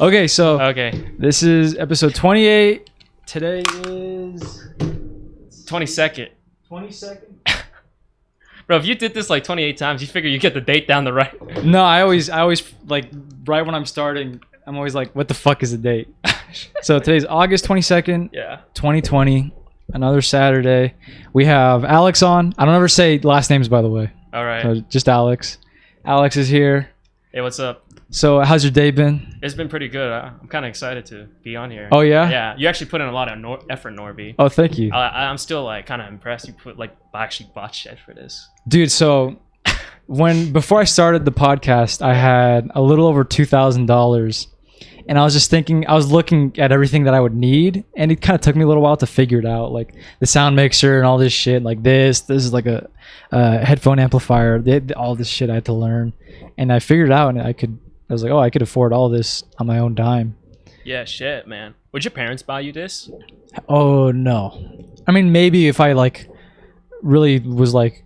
Okay, so Okay. this is episode 28. Today is 22nd. 22nd. Bro, if you did this like 28 times, you figure you get the date down the right. No, I always like right when I'm starting, I'm always like, what the fuck is the date? So today's August 22nd, Yeah. 2020. Another Saturday. We have Alex on. I don't ever say last names, by the way. All right. So just Alex. Alex is here. Hey, what's up? So how's your day been? It's been pretty good. I'm kind of excited to be on here. Oh yeah? Yeah. You actually put in a lot of effort, Norby. Oh, thank you. I'm still like kind of impressed. You put like actually bought shit for this. Dude, so before I started the podcast, I had a little over $2,000, and I was just thinking, I was looking at everything that I would need, and it kind of took me a little while to figure it out, like the sound mixer and all this shit, like this is like a headphone amplifier, all this shit I had to learn, and I figured it out, and I was like, oh, I could afford all this on my own dime. Yeah, shit, man. Would your parents buy you this? Oh no, I mean maybe if I like really was like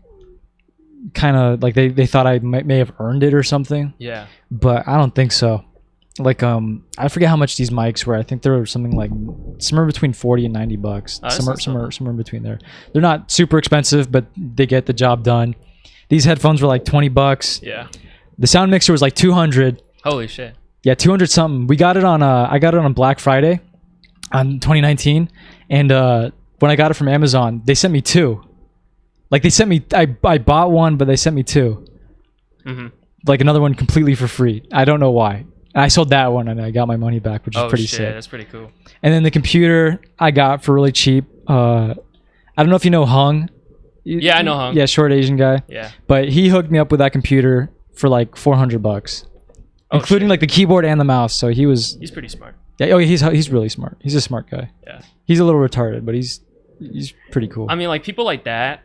kind of like they thought I may have earned it or something. Yeah. But I don't think so. Like I forget how much these mics were. I think they were something like somewhere between $40 and $90. Oh, somewhere in between there. They're not super expensive, but they get the job done. These headphones were like $20. Yeah. The sound mixer was like $200. Holy shit. Yeah, 200 something. We got it on I got it on Black Friday on 2019, and when I got it from Amazon, they sent me two. Like they sent me I bought one, but they sent me two. Mhm. Like another one completely for free. I don't know why. And I sold that one and I got my money back, which is pretty shit, sick. That's pretty cool. And then the computer I got for really cheap. I don't know if you know Hung. Yeah, I know Hung. Yeah, short Asian guy. Yeah. But he hooked me up with that computer for like $400, including shit. like the keyboard and the mouse. So he's pretty smart. yeah. Oh, he's really smart. He's a smart guy. Yeah. He's a little retarded, but he's pretty cool. I mean, like people like that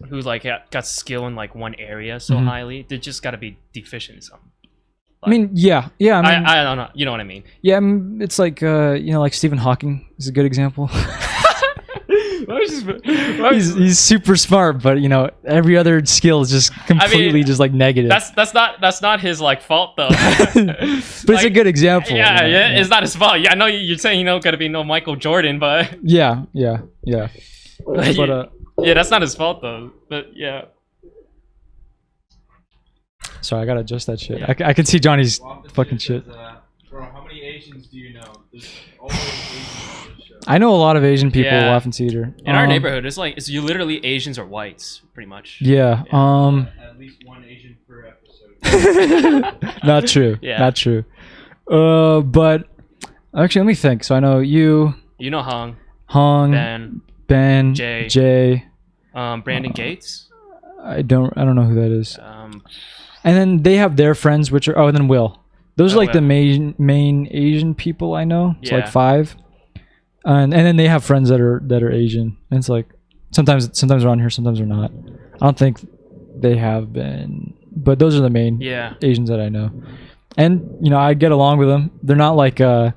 who like got skill in like one area so highly, they just got to be deficient in something. I mean, yeah. I mean, I don't know. You know what I mean? yeah. It's like like Stephen Hawking is a good example. He's super smart, but every other skill is just completely just like negative. That's not his like fault though. But it's a good example. Yeah, it's not his fault. Yeah, I know you're saying gotta be no Michael Jordan, but yeah. But yeah, that's not his fault though. But yeah. Sorry, I gotta adjust that shit. Yeah. I can see Johnny's fucking shit. Bro, how many Asians do you know? There's always Asians on this show. I know a lot of Asian people Yeah. Waffen Theater. In our neighborhood, it's you literally Asians or whites, pretty much. Yeah. At least one Asian per episode. Not true. Yeah. Not true. But actually, let me think. So I know you, You know Hung, Ben, Jay. Jay. Brandon Gates. I don't know who that is. Um, And then they have their friends, which are and then Will. Those are like Will. the main Asian people I know. It's like Yeah. 5, and then they have friends that are Asian. And it's like sometimes they're on here, sometimes they're not. I don't think they have been, but those are the main yeah. Asians that I know. And I get along with them. They're not like Yeah.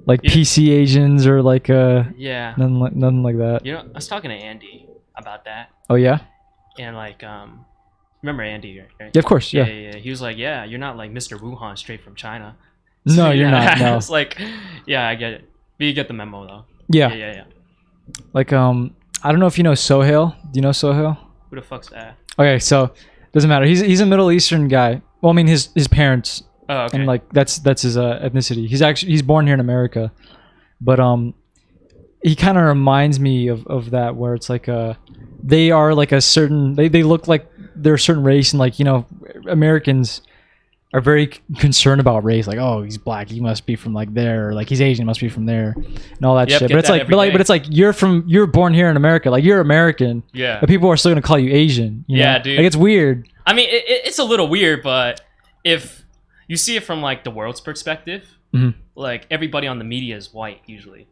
PC Asians or like Yeah. nothing like that. I was talking to Andy about that, Oh yeah, and like, remember Andy? Right? yeah, of course, yeah. He was like, yeah, you're not like Mr. Wuhan straight from China. No, you're not. No. It's like, yeah, I get it. But you get the memo though. Yeah. Yeah. Like I don't know if you know Sohail. Do you know Sohail? Who the fuck's that? Okay, so doesn't matter. He's a Middle Eastern guy. Well, I mean his parents, Oh, okay. and like that's his ethnicity. He's born here in America, but he kind of reminds me of that, where it's like they are like a certain they look like they're a certain race, and like Americans are very concerned about race, like, oh, he's black, he must be from like there, or like he's Asian, must be from there, and all that Yep, shit. get But it's that like every day. but it's like you're born here in America, like you're American, Yeah. but people are still gonna call you Asian. Yeah, know? dude. Like it's weird. I mean, it's a little weird, but if you see it from like the world's perspective. Mm-hmm. Like everybody on the media is white usually.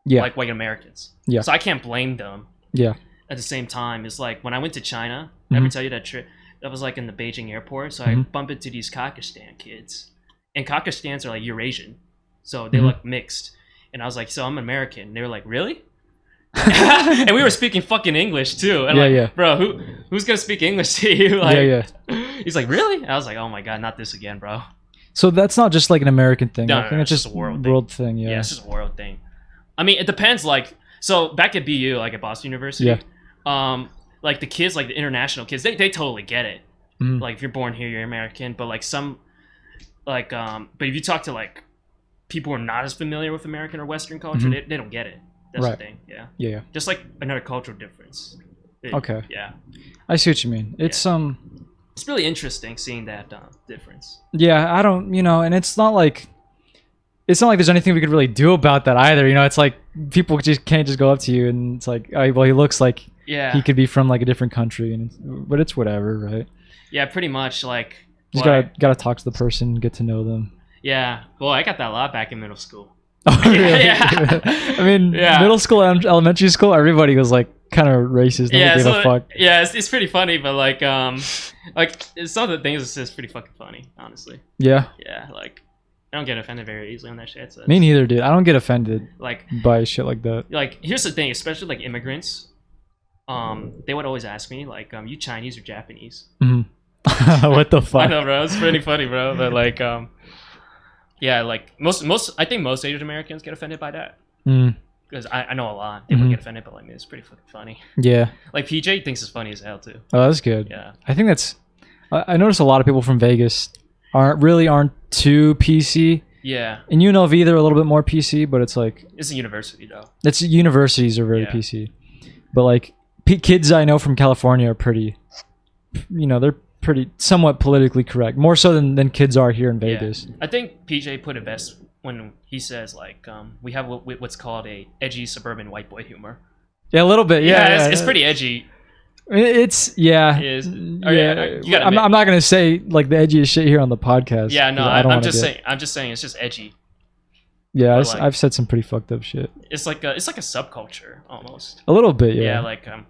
Yeah. Like white Americans. Yeah. So I can't blame them. Yeah. At the same time, it's like when I went to China, Mm-hmm. I ever tell you that trip? That was like in the Beijing airport. So I bump into these Kakistan kids. And Kakistans are like Eurasian. So they look mixed. And I was like, so I'm American. And they were like, really? And we were speaking fucking English too. And bro, who's gonna speak English to you? Like, he's like, really? And I was like, oh my god, not this again, bro. So that's not just like an American thing. No, I think it's just a world thing. Yeah. It's just a world thing. I mean, it depends. Like, so back at BU, like at Boston University, like the kids, like the international kids, they totally get it. Mm-hmm. Like if you're born here, you're American. But like some, like, but if you talk to like people who are not as familiar with American or Western culture, they don't get it. That's the thing. Yeah. Yeah. Just like another cultural difference. Okay. Yeah. I see what you mean. It's It's really interesting seeing that difference. Yeah, I don't, and it's not like there's anything we could really do about that either. It's like people just can't just go up to you and it's like, oh, well, he looks like he could be from like a different country, but it's whatever, right? Yeah, pretty much. Like, you just gotta talk to the person, get to know them. Yeah. Well, I got that a lot back in middle school. Oh, really? I mean, middle school and elementary school, everybody was like kind of racist. Nobody gave a fuck. Yeah, it's pretty funny, but like some of the things it's just pretty fucking funny, honestly. Yeah. Yeah, like I don't get offended very easily on that shit. So me neither, dude. I don't get offended like by shit like that. Like here's the thing, especially like immigrants, they would always ask me like, you Chinese or Japanese? Mm-hmm. What the fuck? I know, bro. It's pretty funny, bro. But like, yeah, like most I think most Asian Americans get offended by that. Because I know a lot. People get offended, but like, man, it's pretty fucking funny. Yeah. Like PJ thinks it's funny as hell too. Oh, that's good. Yeah. I think that's. I noticed a lot of people from Vegas aren't too PC. Yeah. And UNLV they're a little bit more PC, but it's like it's a university though. It's universities are very PC, but like kids I know from California are pretty. They're pretty somewhat politically correct, more so than kids are here in Vegas. I think PJ put it best when he says like we have what's called a edgy suburban white boy humor. Yeah, a little bit. Yeah, it's pretty edgy. It's It is. I'm not gonna say like the edgiest shit here on the podcast. Yeah, no, I'm just saying it's just edgy. Yeah, I've said some pretty fucked up shit. It's like a subculture almost. A little bit, yeah. Yeah,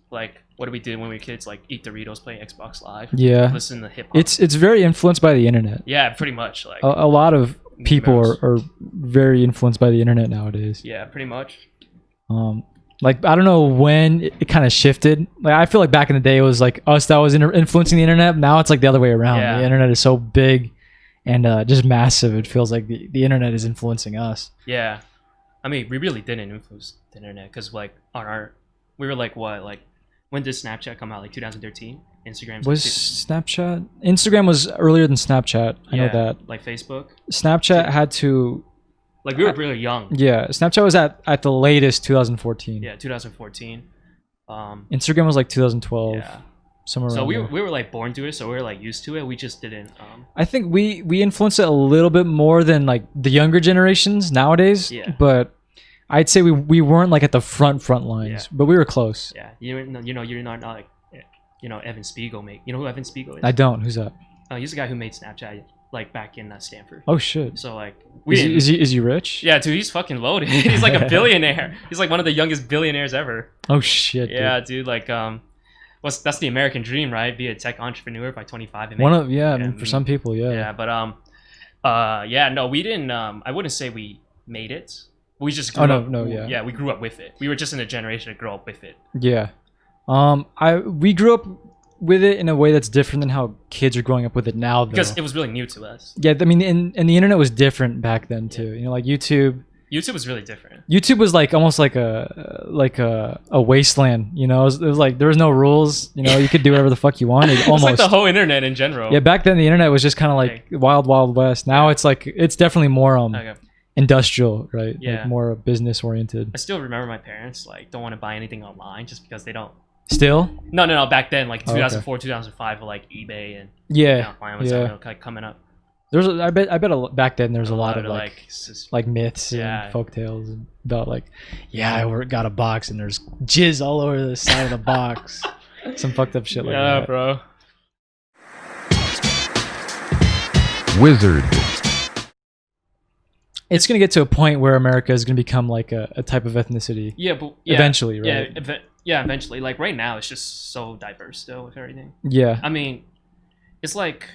like what do we do when we were kids? Like eat Doritos, play Xbox Live. Yeah. Listen to hip hop. It's very influenced by the internet. Yeah, pretty much. Like a lot of people are very influenced by the internet nowadays. Yeah, pretty much. Like I don't know when it kind of shifted. Like I feel like back in the day it was like us that was influencing the internet. Now it's like the other way around. Yeah. The internet is so big and just massive. It feels like the internet is influencing us. Yeah, I mean we really didn't influence the internet because like we were like what, like when did Snapchat come out? Like 2013. Instagram was Snapchat. Instagram was earlier than Snapchat. I know that. Like Facebook. Snapchat had to. Like we were really young. Yeah, Snapchat was at the latest 2014. Yeah, 2014. Instagram was like 2012. Yeah. Somewhere. So around we were like born to it, so we were like used to it. We just didn't. I think we influenced it a little bit more than like the younger generations nowadays. Yeah. But I'd say we weren't like at the front lines, but we were close. Yeah. You're not like Evan Spiegel mate. You know who Evan Spiegel is? I don't. Who's that? He's the guy who made Snapchat like back in Stanford. Oh shit. So like is he rich? Yeah, dude, he's fucking loaded. He's like a billionaire. He's like one of the youngest billionaires ever. Oh shit. Yeah, dude. Like that's the American dream, right? Be a tech entrepreneur by 25. For some people, yeah. Yeah, but no, we didn't. I wouldn't say we made it. We just grew up. Yeah, we grew up with it. We were just in a generation to grow up with it. Yeah. We grew up with it in a way that's different than how kids are growing up with it now, though. Because it was really new to us. Yeah, I mean, and the internet was different back then too. Like YouTube. YouTube was really different. YouTube was like almost like a wasteland. It was like there was no rules. You could do whatever the fuck you wanted. Almost. It's like the whole internet in general. Yeah, back then the internet was just kind of like wild west. Now it's like it's definitely more industrial, right? Yeah, like more business oriented. I still remember my parents like don't want to buy anything online just because they don't. Still? No. Back then, like 2004, 2005, with like eBay and like coming up. I bet back then there's a lot of like myths and folktales about like, I got a box and there's jizz all over the side of the box. Some fucked up shit like that. Yeah, bro. Wizard. It's gonna get to a point where America is gonna become like a type of ethnicity. Yeah, but yeah, Eventually, right? Yeah, eventually. Like right now, it's just so diverse still with everything. Yeah. I mean, it's like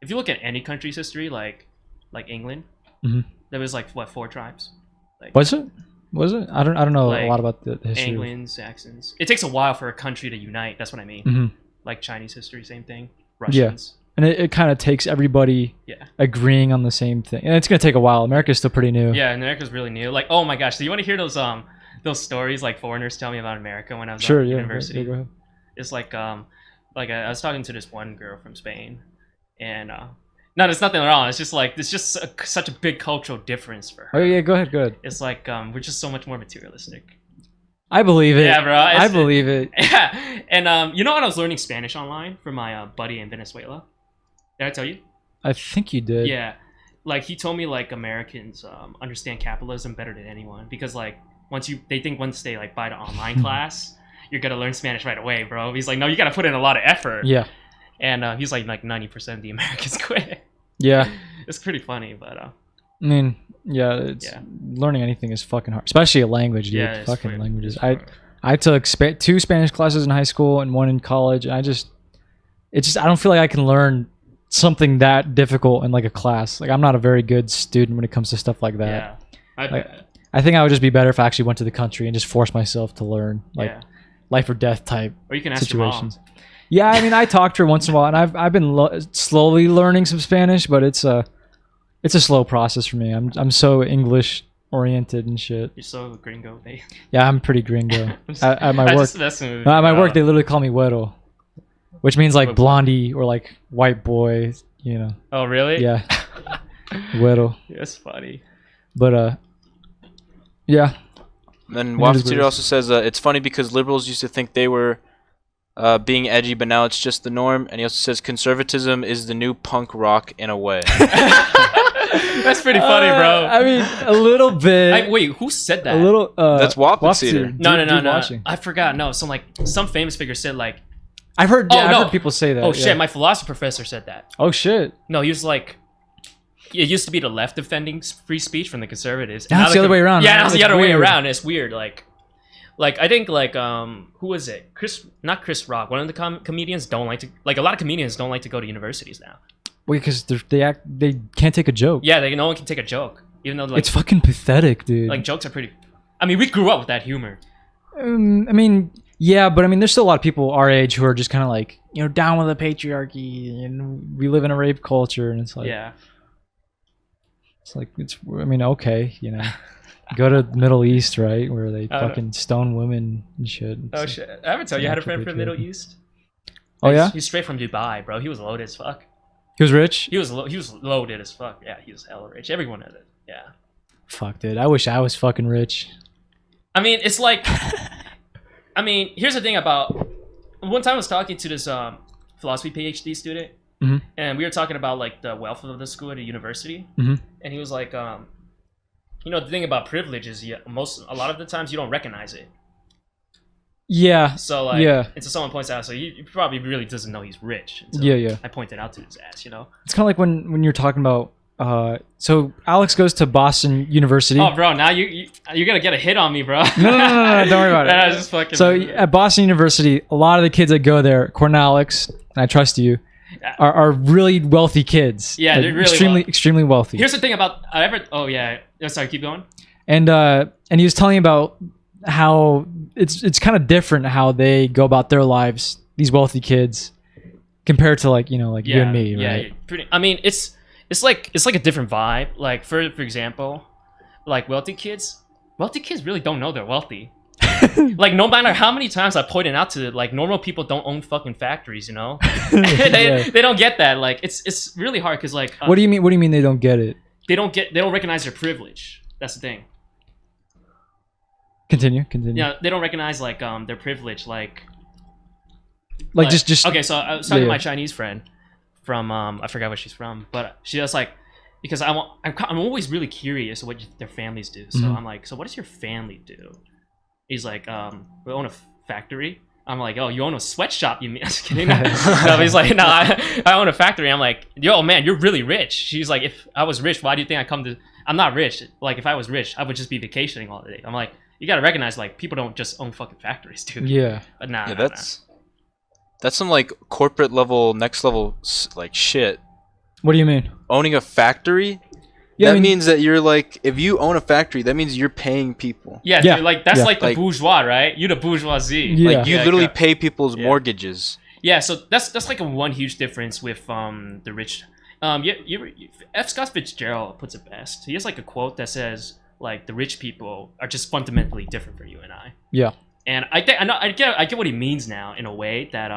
if you look at any country's history, like England, there was like what 4 tribes. Like, Was it? I don't know Like, a lot about the history. Angling, Saxons. It takes a while for a country to unite. That's what I mean. Mhm. Like Chinese history, same thing. Russians. And it kind of takes everybody Yeah. agreeing on the same thing, and it's gonna take a while. America's still pretty new. Yeah, America's really new. Like, oh my gosh, do you want to hear those stories like foreigners tell me about America when I was Sure. at Yeah. university? Go ahead. It's like I was talking to this one girl from Spain, and no, there's nothing wrong. It's just like such a big cultural difference for her. Oh yeah. Go ahead. Good. It's like we're just so much more materialistic. I believe it. Yeah, bro. I believe it. Yeah, and you know when I was learning Spanish online from my buddy in Venezuela. Did I tell you? I think you did. Yeah, like he told me like Americans understand capitalism better than anyone because like once they like buy the online class, you're gonna learn Spanish right away, bro. He's like, no, you gotta put in a lot of effort. Yeah. And he's like 90% of the Americans quit. Yeah. It's pretty funny, but I mean, yeah, learning anything is fucking hard, especially a language, dude. yeah, it's Fucking pretty- languages. it's hard. I took 2 Spanish classes in high school and 1 in college, and I don't feel like I can learn something that difficult in like a class. Like I'm not a very good student when it comes to stuff like that. Yeah, I think I would just be better if I actually went to the country and just forced myself to learn like yeah. life or death type Or you can ask situations. your mom. Yeah, I mean, I talk to her once in a while, and I've been slowly learning some Spanish, but it's a slow process for me. I'm so English oriented and shit. You're so gringo, babe. Yeah, I'm pretty gringo. At my I work, just messing with at you, my bro. work, they literally call me güero, which means like What- blondie or like white boy. You know? Oh, really? Yeah, güero. That's funny. But yeah. And then It is Waffle what it Tutor is. also says it's funny because liberals used to think they were being edgy, but now it's just the norm. And he also says conservatism is the new punk rock in a way. That's pretty funny, bro. I mean, a little bit. Wait, who said that? A little. That's Waffle Tutor. Tutor. No. Watching. I forgot. No, some famous figure said like, I've heard. Oh, Yeah, I've no. heard people say that. oh yeah. shit, my philosophy professor said that. Oh shit. No, he was like, it used to be the left defending free speech from the conservatives. Now it's the other way around, Yeah, man. now it's the It's other way weird. around. It's weird. Like I think like who was it? Not Chris Rock. One of the comedians don't like to like a lot of comedians don't like to go to universities now. Wait, because they can't take a joke. Yeah, no one can take a joke, even though like It's fucking pathetic, dude. like jokes are pretty. I mean, we grew up with that humor. I mean, yeah, but I mean, there's still a lot of people our age who are just kind of like, down with the patriarchy, and we live in a rape culture, and it's like, Yeah. I mean, okay, go to the Middle East, right, where they I don't fucking stone women and shit. It's Oh like- shit! I haven't told you I had a friend from the Middle East. Oh yeah, He's straight from Dubai, bro. He was loaded as fuck. he was rich. He was loaded as fuck. Yeah, he was hella rich. Everyone had it. Yeah. Fuck, dude, I wish I was fucking rich. I mean, it's like, I mean, here's the thing about. One time I was talking to this philosophy PhD student, Mhm. and we were talking about like the wealth of the school at a university, Mhm. and he was like, the thing about privilege is a lot of the times you don't recognize it. Yeah, So like, Yeah. and so someone points out, so he probably really doesn't know he's rich. until Yeah. I pointed out to his ass, It's kind of like when you're talking about. So Alex goes to Boston University. Oh, bro, now you're gonna get a hit on me, bro. No, don't worry about it. I was just fucking. So at Boston University, a lot of the kids that go there, Cornelix, and I trust you, are really wealthy kids. Yeah, Like, they're really extremely wealthy. Here's the thing about Oh yeah. Sorry, keep going. And he was telling me about how it's kind of different how they go about their lives, these wealthy kids, compared to like you and me, right? Yeah, I mean, it's like a different vibe. Like for example, like wealthy kids really don't know they're wealthy. Like no matter how many times I pointed out to it, like normal people don't own fucking factories, they don't get that. Like it's really hard because like What do you mean? What do you mean they don't get it? they don't recognize their privilege. That's the thing. Continue. Yeah, they don't recognize like their privilege. Like just okay. So I was talking yeah. to my Chinese friend from I forgot where she's from, but she was like, because I'm always really curious what their families do. So Mhm. I'm like, so what does your family do? He's like, we own a factory. I'm like, oh, you own a sweatshop? You mean? I'm just kidding. No, he's like, no, I own a factory. I'm like, yo, man, you're really rich. She's like, if I was rich, why do you think I come to? I'm not rich. Like, if I was rich, I would just be vacationing all day. I'm like, you gotta recognize, like, people don't just own fucking factories, dude. Yeah. But nah. Yeah, that's some like corporate level, next level like shit. What do you mean? Owning a factory. Yeah, that means that you're like, if you own a factory, that means you're paying people. Yeah, Yeah. dude, like that's Yeah. like the Like- bourgeois, right? You the bourgeoisie. Yeah. Like you Yeah, literally yeah. pay people's Yeah. mortgages. Yeah, so that's like a one huge difference with the rich. F. Scott Fitzgerald puts it best. He has like a quote that says like the rich people are just fundamentally different from you and I. Yeah. And I get what he means now in a way that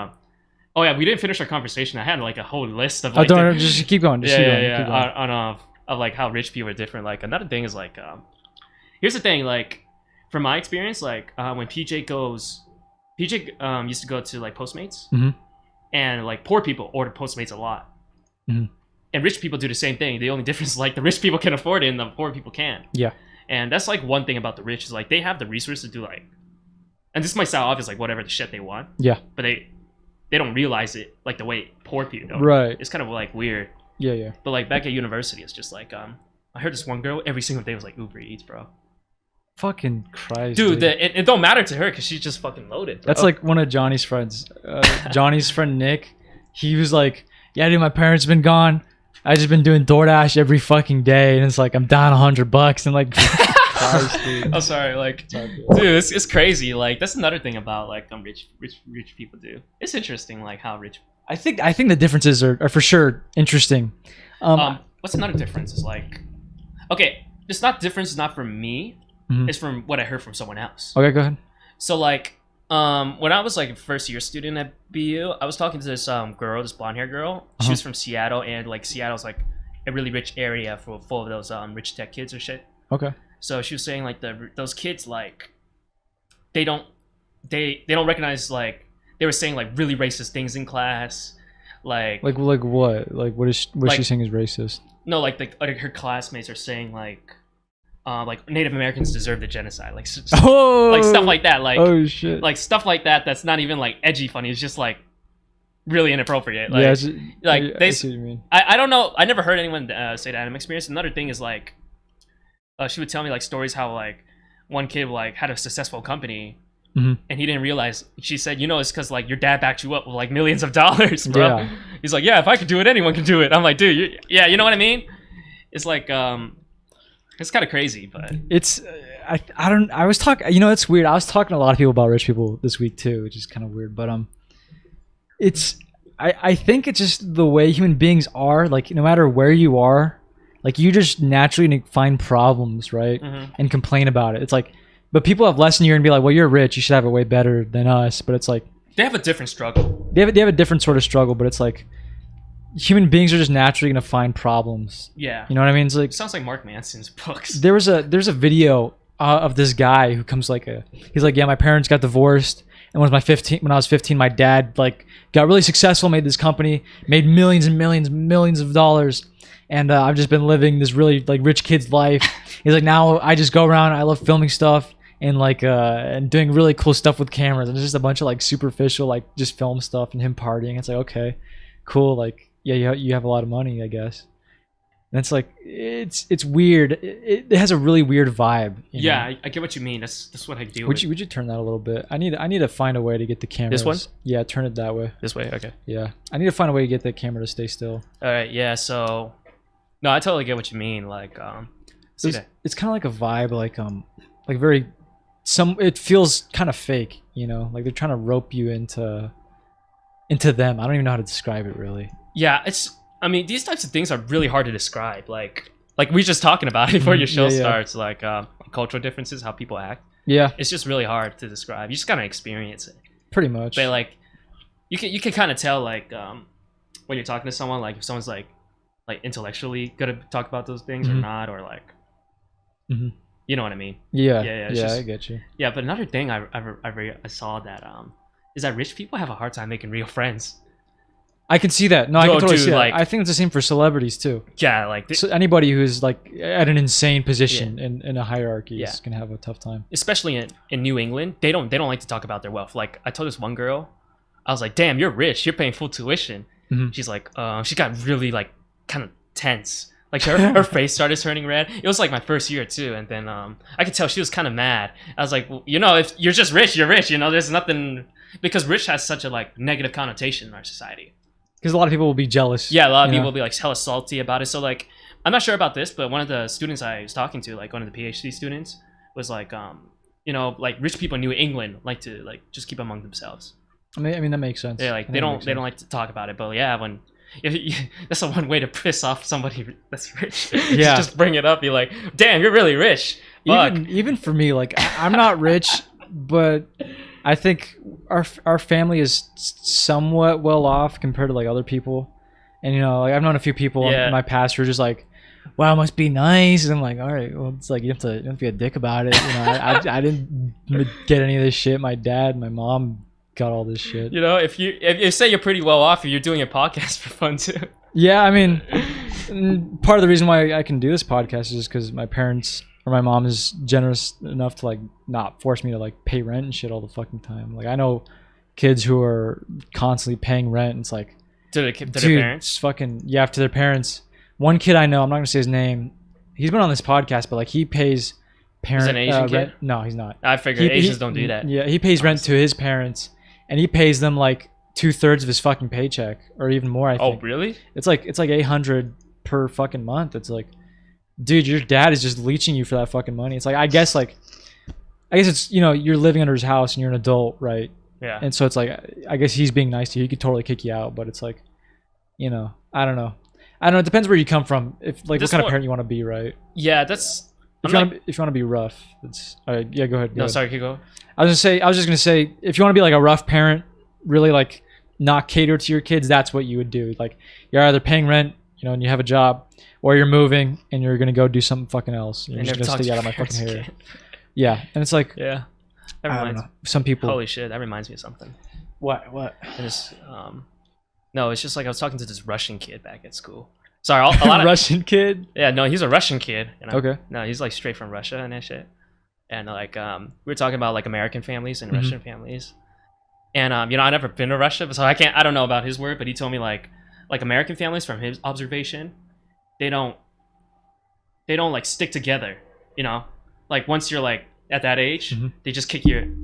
oh yeah, we didn't finish our conversation. I had like a whole list of I like don't just keep going. Just keep going. yeah Keep going. on of like how rich people are different. Like another thing is like here's the thing, like from my experience, like when PJ used to go to like Postmates, Mhm. and like poor people order Postmates a lot, Mhm. and rich people do the same thing. The only difference is like the rich people can afford it and the poor people can't. Yeah. And that's like one thing about the rich is like they have the resources to do like, and this might sound obvious, like whatever the shit they want. Yeah. But they don't realize it like the way poor people don't. Right. It's kind of like weird. Yeah. Yeah. But like back at university, it's just like I heard this one girl every single day was like Uber Eats, bro. Fucking Christ, Dude, it don't matter to her because she's just fucking loaded. Bro. That's like one of Johnny's friends. Johnny's friend Nick. He was like, "Yeah, dude, my parents been gone. I just been doing DoorDash every fucking day, and it's like I'm down $100." And like, Christ, dude. I'm sorry, like, It's all good. dude, it's crazy. Like that's another thing about like rich people do. It's interesting, like how rich. I think the differences are for sure interesting. What's another difference is like, okay, it's not difference is not from me. Mhm. It's from what I heard from someone else. Okay, go ahead. So like, when I was like a first year student at BU, I was talking to this girl, this blonde hair girl. She was from Seattle, and like Seattle's like a really rich area full of those rich tech kids or shit. Okay. So she was saying like those kids like they don't recognize, like they were saying like really racist things in class, like Like what? Like what is Like- she saying is racist? no, like her classmates are saying like Native Americans deserve the genocide, like Oh, like stuff like that, like oh shit. like stuff like that. That's not even like edgy funny. It's just like really inappropriate. Like, yeah, like, I they- see what you mean. I don't know. I never heard anyone say that in my experience. Another thing is like, she would tell me like stories how like one kid like had a successful company, Mhm. and he didn't realize. She said, you know, it's because like your dad backed you up with like millions of dollars, bro. Yeah. He's like, yeah, if I could do it, anyone can do it. I'm like, dude, yeah, you know what I mean? It's like it's kind of crazy, but It's I was talking, you know, it's weird. I was talking to a lot of people about rich people this week too, which is kind of weird, but it's I think it's just the way human beings are, like no matter where you are, like you just naturally find problems, right? Mhm. And complain about it. It's like, but people have less than you and be like, well, you're rich, you should have it way better than us. But it's like they have a different struggle. they have a different sort of struggle, but it's like human beings are just naturally gonna find problems. Yeah, You know what I mean? It's like it sounds like Mark Manson's books. there's a video of this guy who comes like he's like, yeah, my parents got divorced, and when I was 15, my dad like got really successful, made this company, made millions and millions of dollars, and I've just been living this really like rich kid's life. He's like, now I just go around, I love filming stuff and like and doing really cool stuff with cameras, and it's just a bunch of like superficial like just film stuff and him partying. It's like, okay, cool, like yeah, you have a lot of money, I guess. And it's like it's weird. It has a really weird vibe. You Yeah, know? I get what you mean. That's what I deal Would with. you turn that a little bit? I need to find a way to get the camera. This one? Yeah, turn it that way. This way, okay. Yeah, I need to find a way to get the camera to stay still. All right, yeah. So, no, I totally get what you mean. Like, see that. It's kind of like a vibe, like very it feels kind of fake, you know, like they're trying to rope you into them. I don't even know how to describe it really. Yeah, I mean, these types of things are really hard to describe. Like we were just talking about it before your show Yeah, yeah. starts. Like, cultural differences, how people act. Yeah, It's just really hard to describe. You just gotta experience it. pretty much. But like, you can kind of tell like when you're talking to someone, like if someone's like intellectually gonna talk about those things or Mhm. not, or like, Mhm. you know what I mean. Yeah, Yeah, it's just- I get you. Yeah, but another thing I saw that is that rich people have a hard time making real friends. I can see that. No, I Yo, can totally dude, see that. like- I think it's the same for celebrities too. Yeah, like So anybody who's like at an insane position in a hierarchy Yeah. is gonna have a tough time. especially in New England, they don't like to talk about their wealth. Like I told this one girl, I was like, "Damn, you're rich. You're paying full tuition." Mhm. She's like, she got really like kind of tense. Like her face started turning red. It was like my first year too, and then I could tell she was kind of mad. I was like, well, if you're just rich, you're rich. There's nothing, because rich has such a like negative connotation in our society. Because a lot of people will be jealous. Yeah, a lot of you people know? will be like hella salty about it. So like, I'm not sure about this, but one of the students I was talking to, like one of the PhD students, was like, like rich people in New England like to like just keep among themselves. I mean that makes sense. Yeah, like I they think that don't makes like to talk about it. But yeah, when that's the one way to piss off somebody that's rich. Yeah. Just bring it up. Be like, damn, you're really rich. Fuck. Even for me, like I'm not rich, but I think our family is somewhat well off compared to like other people. And like I've known a few people in my past who are just like, "Wow, it must be nice." And I'm like, "All right, well, it's like you have to be a dick about it." I didn't get any of this shit. My dad, my mom got all this shit. If you say you're pretty well off, you're doing a podcast for fun too. Yeah, I mean, part of the reason why I can do this podcast is just because my parents or my mom is generous enough to like not force me to like pay rent and shit all the fucking time. Like I know kids who are constantly paying rent, and it's like, To their dude, parents. it's fucking to their parents. One kid I know, I'm not gonna say his name. He's been on this podcast, but like he pays parent. He's an Asian kid? rent. No, he's not. I figured Asians don't do that. Yeah, he pays rent to his parents, and he pays them like 2/3 of his fucking paycheck, or even more. I Oh, think. really? It's like $800 per fucking month. It's like, dude, your dad is just leeching you for that fucking money. It's like I guess it's you're living under his house and you're an adult, right? Yeah. And so it's like I guess he's being nice to you. He could totally kick you out, but it's like, I don't know. It depends where you come from. If like This what kind of one- parent you want to be, right? Yeah, that's. If I'm you, like- want to be rough, it's all right. Yeah, go ahead. No, sorry, keep going. I was just gonna say, if you want to be like a rough parent, really like not cater to your kids, that's what you would do. Like you're either paying rent, and you have a job, or you're moving and you're gonna go do something fucking else. You're I just never gonna talked stay to out of my your fucking hair. parents Yeah, and it's like Yeah. That I don't reminds. know. Some people. Holy shit, that reminds me of something. What? I just, no, it's just like I was talking to this Russian kid back at school. Sorry, a lot of Russian kid. Yeah, no, he's a Russian kid. Okay. No, he's like straight from Russia and that shit. And like, we were talking about like American families and Mhm. Russian families. And I never been to Russia, so I don't know about his word, but he told me like American families, from his observation, they don't like stick together. Like once you're like at that age, Mhm. they just kick you.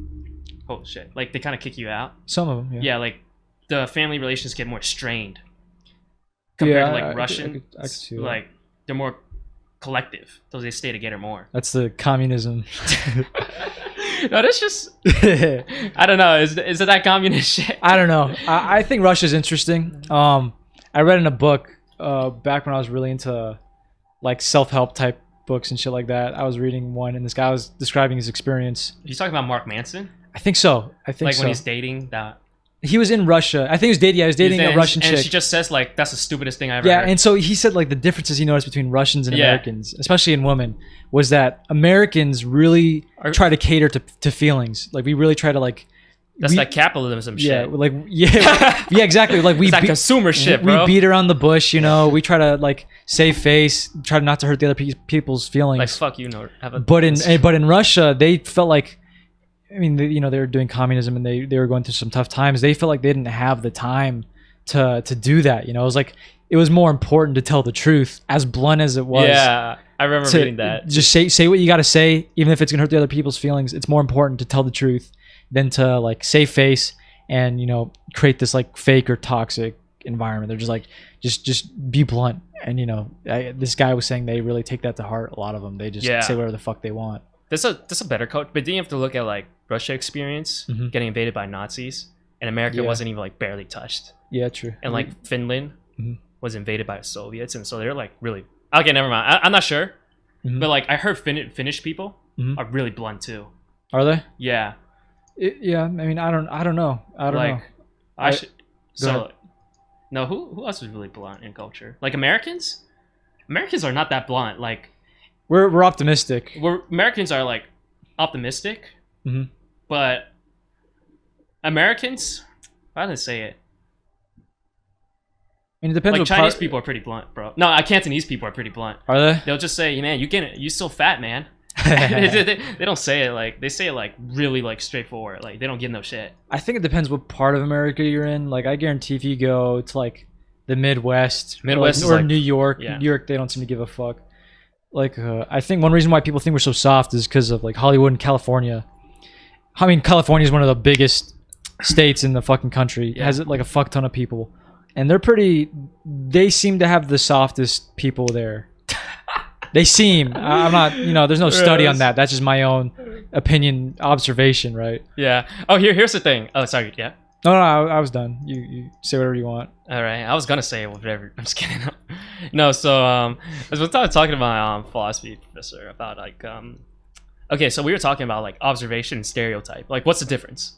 Oh shit! Like they kind of kick you out. Some of them. Yeah. Yeah, like the family relations get more strained compared to like I could- Russian. I could see that. Like they're more collective, so they stay together more. That's the communism. No, that's just I don't know. Is it that communist shit? I don't know. I think Russia's interesting. I read in a book back when I was really into like self-help type books and shit like that. I was reading one, and this guy was describing his experience. You talking about Mark Manson? I think so. Like when he's dating that. He was in Russia. I think he was dating. Yeah, he was dating a Russian and chick. she just says like, "That's the stupidest thing I ever Yeah, heard." and so he said like the differences he noticed between Russians and Yeah. Americans, especially in women, was that Americans really try to cater to feelings. Like we really try to like. That's like capitalism Yeah, shit. like yeah, exactly. Like we It's that consumer shit, bro. We beat around the bush, We try to like save face, try not to hurt the other people's feelings. Like fuck you, no. But in Russia, they felt like, I mean, they were doing communism and they were going through some tough times. They felt like they didn't have the time to do that. It was like it was more important to tell the truth, as blunt as it was. Yeah, I remember reading that. Just say what you got to say, even if it's gonna hurt the other people's feelings. It's more important to tell the truth than to like save face and create this like fake or toxic environment. They're just like just be blunt. And this guy was saying they really take that to heart. A lot of them, they just say whatever the fuck they want. That's a better coach. But then you have to look at like Russia experience Mhm. getting invaded by Nazis, and America Yeah. wasn't even like barely touched. Yeah, true. And like Finland Mhm. was invaded by the Soviets, and so they're like really. Okay, never mind. I'm not sure, Mhm. but like I heard Finnish people Mhm. are really blunt too. Are they? Yeah, Yeah, I mean, I don't know. I don't know. I should. Go ahead. So, no, who else is really blunt in culture? Like Americans. Americans are not that blunt. Like We're optimistic. Americans are like optimistic, Mhm. but Americans, how do I say it? mean, it depends. Like what Chinese part- people are pretty blunt, bro. No, Cantonese people are pretty blunt. Are they? They'll just say, "Man, you still fat, man." They don't say it like they say it like really like straightforward. Like they don't give no shit. I think it depends what part of America you're in. Like I guarantee if you go to like the Midwest, Midwest is or like- New York, yeah. New York, they don't seem to give a fuck. Like I think one reason why people think we're so soft is because of like Hollywood and California. I mean, California is one of the biggest states in the fucking country. It Yeah. has like a fuck ton of people, and they seem to have the softest people there. They seem. I'm not. There's no study on that. That's just my own opinion, observation, right? Yeah. Oh, here's the thing. Oh, sorry. Yeah. No, I was done. You say whatever you want. All right. I was gonna say whatever. I'm just kidding. No. So I was talking to my philosophy professor about like Okay, so we were talking about like observation and stereotype. Like, what's the difference?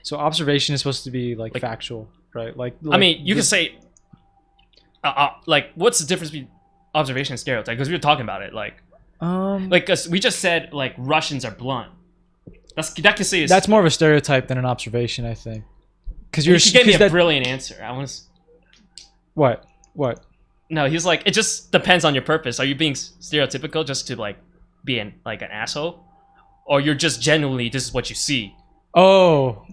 So observation is supposed to be like factual, right? Like I mean, you can say like, what's the difference between observation and stereotype? Because we were talking about it, like 'cause we just said like Russians are blunt. That can say is that's more of a stereotype than an observation, I think. Because you gave me a brilliant answer. I was what? No, he's like, it just depends on your purpose. Are you being stereotypical just to like be an asshole, or you're just genuinely this is what you see? Oh,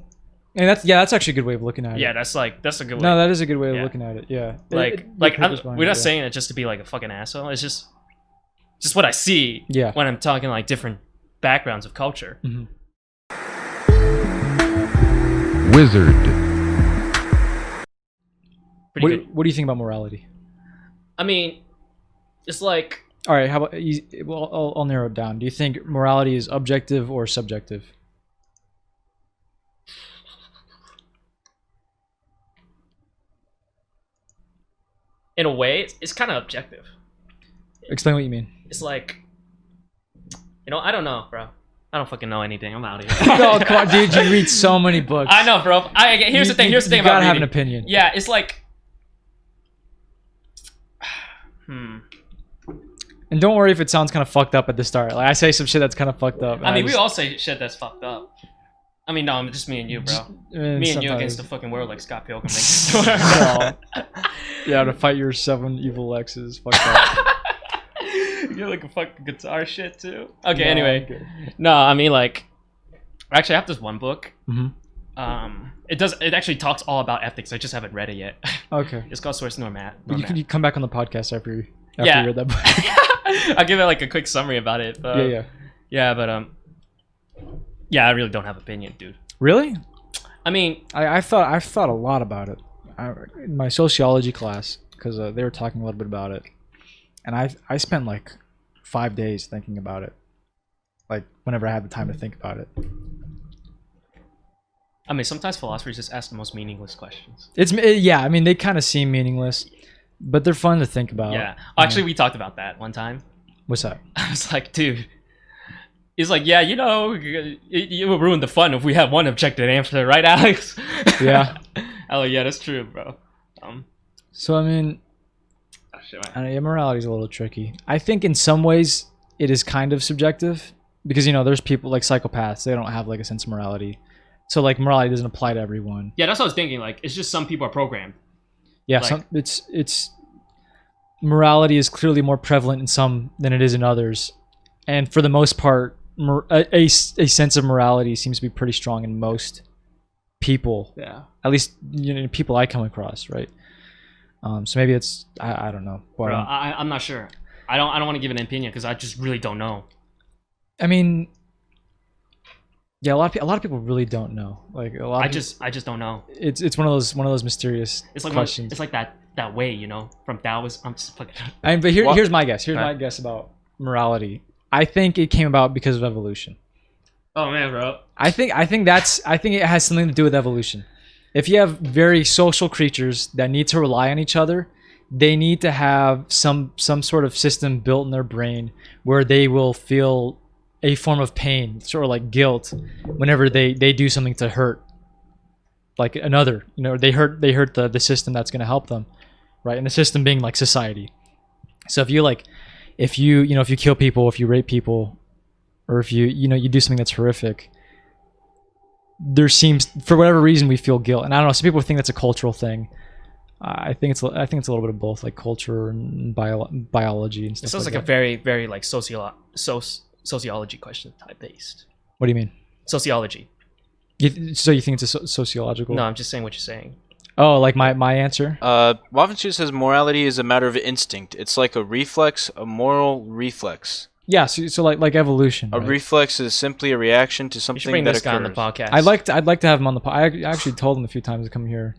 and that's actually a good way of looking at it. Yeah, that's a good way. No, that is a good way of Yeah. looking at it. Yeah. We're not saying it just to be like a fucking asshole. It's just what I see Yeah. when I'm talking like different backgrounds of culture. Mhm. Wizard. Pretty good. What do you think about morality? I mean, it's like All right, how about well, I'll narrow it down. Do you think morality is objective or subjective? in a way it's kind of objective. Explain what you mean. It's like, I don't know, bro. I don't fucking know anything. I'm out of here. No, come on, dude. You read so many books. I know, bro. Here's the thing You about gotta have an reading. opinion. Yeah, it's like, And don't worry if it sounds kind of fucked up at the start. Like I say some shit that's kind of fucked up. I mean, we all say shit that's fucked up. I mean, no, I'm just me and you, bro. Me and you against the fucking world, like Scott Pilgrim makes it. Yeah, to fight your 7 evil exes. Fuck that. You're like a fucking guitar shit too. Okay, No, anyway. okay. No, I mean like, actually, I have this one book. Mhm. It actually talks all about ethics. I just haven't read it yet. Okay. It's called Source Normat. You can come back on the podcast after you Yeah. read that book. I'll give it like a quick summary about it. But, Yeah. but yeah, I really don't have opinion, dude. Really? I mean, I've thought a lot about it. In my sociology class, because they were talking a little bit about it, and I spent like 5 days thinking about it. Like whenever I had the time to think about it. sometimes philosophers just ask the most meaningless questions. I mean, they kind of seem meaningless, but they're fun to think about. Yeah. Actually, we talked about that one time. What's that? I was like, dude. He's like, yeah, it will ruin the fun if we have one objective answer, right, Alex? Yeah. I'm like, yeah, that's true, bro. So I mean, morality is a little tricky. I think in some ways it is kind of subjective because there's people like psychopaths. They don't have like a sense of morality, so like morality doesn't apply to everyone. Yeah, that's what I was thinking. Like, it's just some people are programmed. Yeah, Like- it's morality is clearly more prevalent in some than it is in others, and for the most part, a sense of morality seems to be pretty strong in most people. Yeah. At least people I come across, right? So maybe it's I don't know. But, Bro, I'm not sure. I don't want to give an opinion because I just really don't know. I mean, yeah, a lot of people really don't know. Like a lot. I just don't know. It's one of those mysterious It's like questions. it's like that way, from Taoism. I'm just fucking. But here's my guess. Here's my Alright. guess about morality. I think it came about because of evolution. Oh man, bro. I think it has something to do with evolution. If you have very social creatures that need to rely on each other, they need to have some sort of system built in their brain where they will feel a form of pain, sort of like guilt, whenever they do something to hurt like another. They hurt the system that's going to help them, right? And the system being like society. So if you kill people, if you rape people, or if you do something that's horrific, there seems, for whatever reason, we feel guilt. And I don't know, some people think that's a cultural thing. I think it's a little bit of both, like culture and biology and stuff. It sounds like that. a very, very like sociology question type based. What do you mean? Sociology. So you think it's a sociological? No, I'm just saying what you're saying. Oh, like my answer? Waffenschutz says morality is a matter of instinct. It's like a reflex, a moral reflex. Yeah, so like evolution. A right? reflex is simply a reaction to You should something bring that this guy on occurs. the podcast. I'd like to have him on the I actually told him a few times to come here.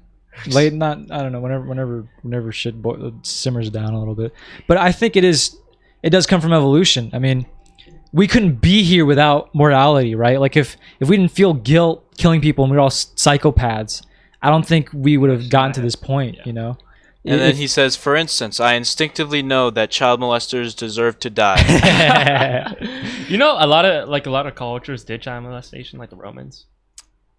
Late, not I don't know, whenever shit simmers down a little bit. But I think it does come from evolution. I mean, we couldn't be here without morality, right? Like if we didn't feel guilt killing people and we were all psychopaths, I don't think we would have gotten to this point, you know. And then he says, for instance, I instinctively know that child molesters deserve to die. You know, a lot of cultures did child molestation, like the Romans.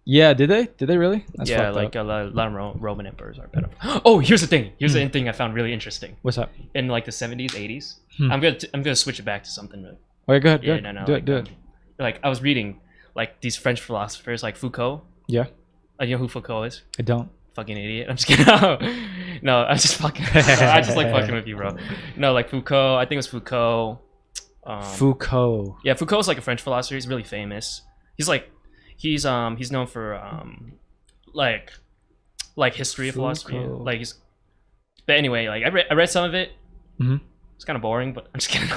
Yeah, did they? Did they really? That's Yeah, fucked like up. a lot of Roman emperors are pedophiles. Oh, here's the thing. Here's the thing I found really interesting. What's up? In like the 70s, 80s. I'm gonna switch it back to something. Really, Okay, go ahead. yeah, Go ahead. no, Do like, it. Do it. Like I was reading like these French philosophers, like Foucault. Yeah, You know who Foucault is? I don't. Fucking idiot. I'm just kidding. No, I'm just fucking. I just like fucking with you, bro. No, like Foucault. I think it was Foucault. Foucault. Yeah, Foucault's like a French philosopher. He's really famous. He's known for like history of philosophy. Foucault. Like he's. But anyway, like I read some of it. Mhm. It's kind of boring, but I'm just kidding.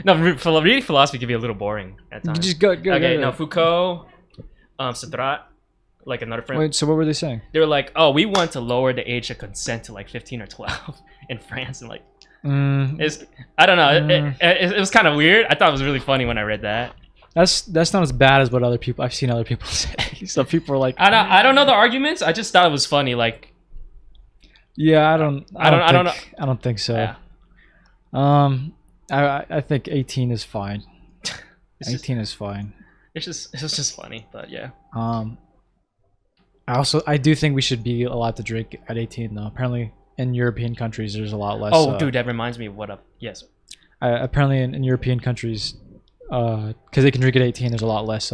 No, reading philosophy can be a little boring at times. Just go. Okay, go. no, Foucault, Sartre, like another friend. Wait, so what were they saying? They were like, "Oh, we want to lower the age of consent to like 15 or 12 in France," and like, I don't know. It was kind of weird. I thought it was really funny when I read that. That's not as bad as what I've seen other people say. So people are like, I don't know the arguments. I just thought it was funny. Like, yeah, I don't know. I don't think so. Yeah. I think 18 is fine. 18 is fine. It's just funny, but yeah. I do think we should be allowed to drink at 18 though. Apparently in European countries there's a lot less. Oh, dude, that reminds me of what up. Yes. Apparently in European countries, because they can drink at 18, there's a lot less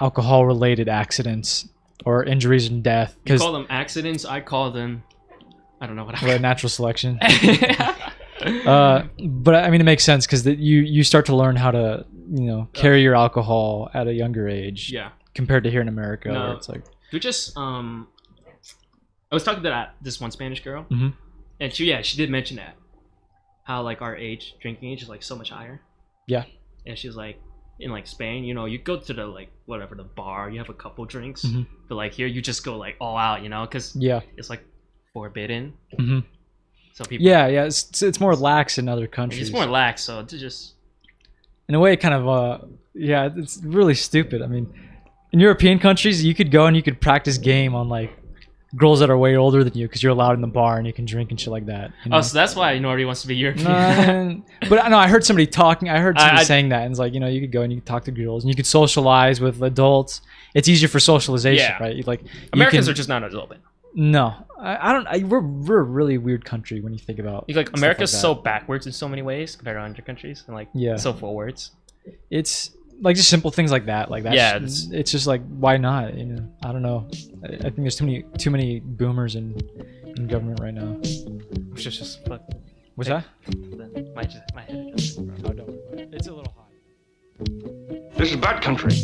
alcohol related accidents or injuries and death. You call them accidents. I call them. I don't know what I. Natural selection. But I mean, it makes sense because you start to learn how to carry your alcohol at a younger age. Yeah. Compared to here in America, No. where it's like We just I was talking to this one Spanish girl, Mhm. and she did mention that how like our drinking age is like so much higher. Yeah. And she's like, in like Spain, you go to the like whatever the bar, you have a couple drinks, Mhm. but like here you just go like all out, because yeah. it's like forbidden. hmm So people, Yeah, it's more lax in other countries. it's more lax. So to just in a way, it kind of it's really stupid. I mean, in European countries, you could go and you could practice game on like girls that are way older than you because you're allowed in the bar and you can drink and shit like that. oh, so that's why Nori wants to be European. But I know I heard somebody talking. I heard somebody saying that, and it's like you could go and you could talk to girls and you could socialize with adults. It's easier for socialization, Yeah. right? Like Americans are just not as open. no. I don't. We're a really weird country when you think about. Like stuff America's like so that. backwards in so many ways compared to other countries, and like Yeah. so forwards. It's like just simple things like that. Like that. Yeah, it's just like why not? I don't know. I think there's too many boomers in government right now. Which is just fuck. What's that? My head adjusted, bro. Oh, don't worry about it. It's a little high. This is bad country.